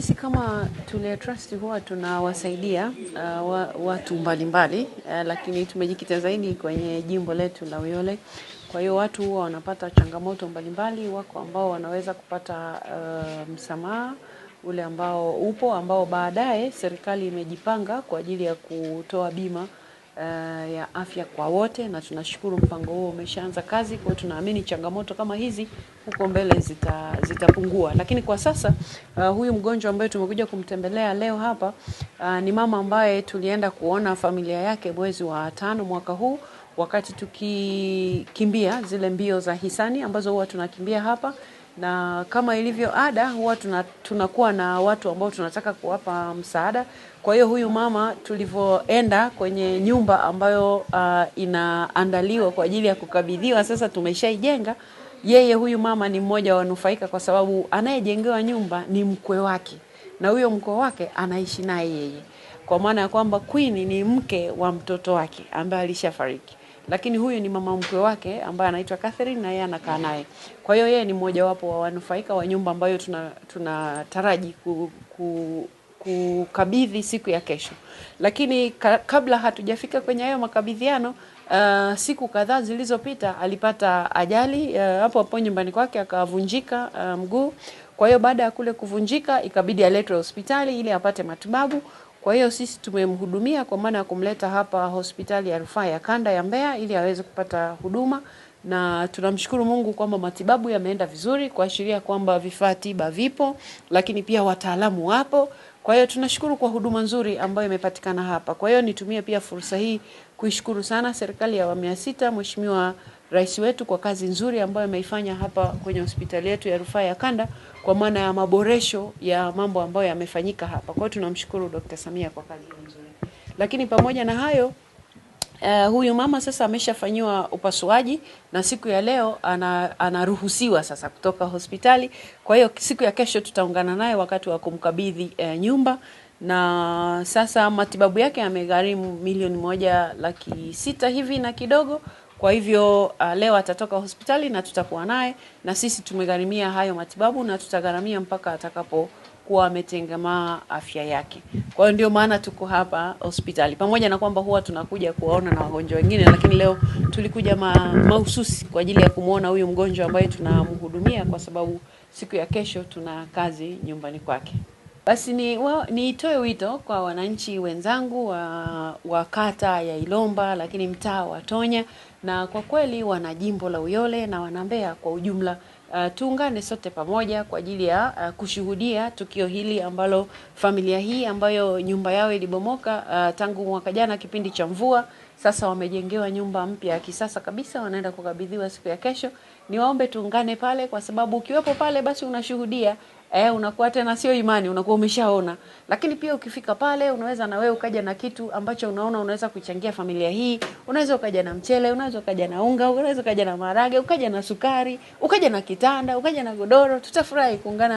Sisi kama Tulia Trust huwa tunawasaidia watu mbalimbali, lakini tumejikita zaidi kwenye jimbo letu la Uyole. Kwa hiyo watu huwa wanapata changamoto mbalimbali, wako ambao wanaweza kupata msamaha ule ambao upo, ambao baadaye serikali imejipanga kwa ajili ya kutoa bima ya afya kwa wote, na tunashukuru mpango huo umeshaanza kazi. Kwa hiyo tunaamini changamoto kama hizi huko mbele zitapungua. Lakini kwa sasa huyu mgonjwa ambaye tumekuja kumtembelea leo hapa ni mama ambaye tulienda kuona familia yake mwezi wa 5 mwaka huu, wakati tukikimbia zile mbio za hisani ambazo huwa tunakimbia hapa. Na kama ilivyo ada, huwa tunakuwa na watu ambao tunataka kuwapa msaada. Kwa hiyo huyu mama tulivyoenda kwenye nyumba ambayo inaandaliwa kwa ajili ya kukabidhiwa, sasa tumeshaijenga. Yeye huyu mama ni mmoja wa wanufaika, kwa sababu anayejengewa nyumba ni mkwe wake, na huyo mkwe wake anaishi naye yeye. Kwa maana ya kwamba Queen ni mke wa mtoto wake ambaye alishafariki, lakini huyu ni mama mkwe wake ambaye anaitwa Catherine, na yeye anakaa naye. Kwa hiyo yeye ni mmoja wapo wa wanufaika wa nyumba ambayo tunataraji kukabidhi siku ya kesho. Lakini kabla hatujafika kwenye hayo makabidhiano, siku kadhaa zilizopita alipata ajali hapo hapo nyumbani kwake, akavunjika mguu. Kwa hiyo baada ya kule kuvunjika ikabidi aletwe hospitali ili apate matibabu. Kwa hiyo sisi tumemhudumia kwa maana ya kumleta hapa hospitali ya Rufaa ya Kanda ya Mbeya ili aweze kupata huduma, na tunamshukuru Mungu kwamba matibabu yameenda vizuri, kuashiria kwamba vifaa tiba vipo, lakini pia wataalamu wapo. Kwa hiyo tunashukuru kwa huduma nzuri ambayo imepatikana hapa. Kwa hiyo nitumie pia fursa hii kuishukuru sana serikali ya awamu ya 6, Mheshimiwa Rais wetu, kwa kazi nzuri ambayo ameifanya hapa kwenye hospitali yetu ya Rufaa ya Kanda, kwa maana ya maboresho ya mambo ambayo yamefanyika hapa. Kwa hiyo tunamshukuru Dr. Samia kwa kazi nzuri. Lakini pamoja na hayo, huyu mama sasa ameshafanywa upasuaji, na siku ya leo anaruhusiwa sasa kutoka hospitali. Kwa hiyo siku ya kesho tutaungana naye wakati wa kumkabidhi nyumba, na sasa matibabu yake yamegharimu milioni 1.6 hivi na kidogo. Kwa hivyo leo atatoka hospitali na tutakuwa naye, na sisi tumegharimia hayo matibabu na tutagharamia mpaka atakapokuwa ametengemaa afya yake. Kwa hiyo ndio maana tuko hapa hospitali, pamoja na kwamba huwa tunakuja kuwaona na wagonjwa wengine, lakini leo tulikuja mahususi kwa ajili ya kumuona huyu mgonjwa ambaye tunamhudumia, kwa sababu siku ya kesho tuna kazi nyumbani kwake. Basi nitoe wito kwa wananchi wenzangu wa kata ya Ilomba, lakini mtaa wa Tonya, na kwa kweli wana jimbo la Uyole na wana Mbeya kwa ujumla. Tuungane sote pamoja kwa ajili ya kushuhudia tukio hili ambalo familia hii ambayo nyumba yao ilibomoka tangu mwaka jana kipindi cha mvua, sasa wamejengewa nyumba mpya ya kisasa kabisa, wanaenda kukabidhiwa siku ya kesho. Niwaombe tuungane pale, kwa sababu ukiwepo pale basi unashuhudia, unakuwa tena sio imani, unakuwa umeshaona. Lakini pia ukifika pale unaweza na wewe ukaja na kitu ambacho unaona unaweza kuchangia familia hii. Unaweza ukaja na mchele, unaweza ukaja na unga, unaweza ukaja na maharage, ukaja na sukari, ukaja na kitanda, ukaja na godoro. Tutafurahi kuungana.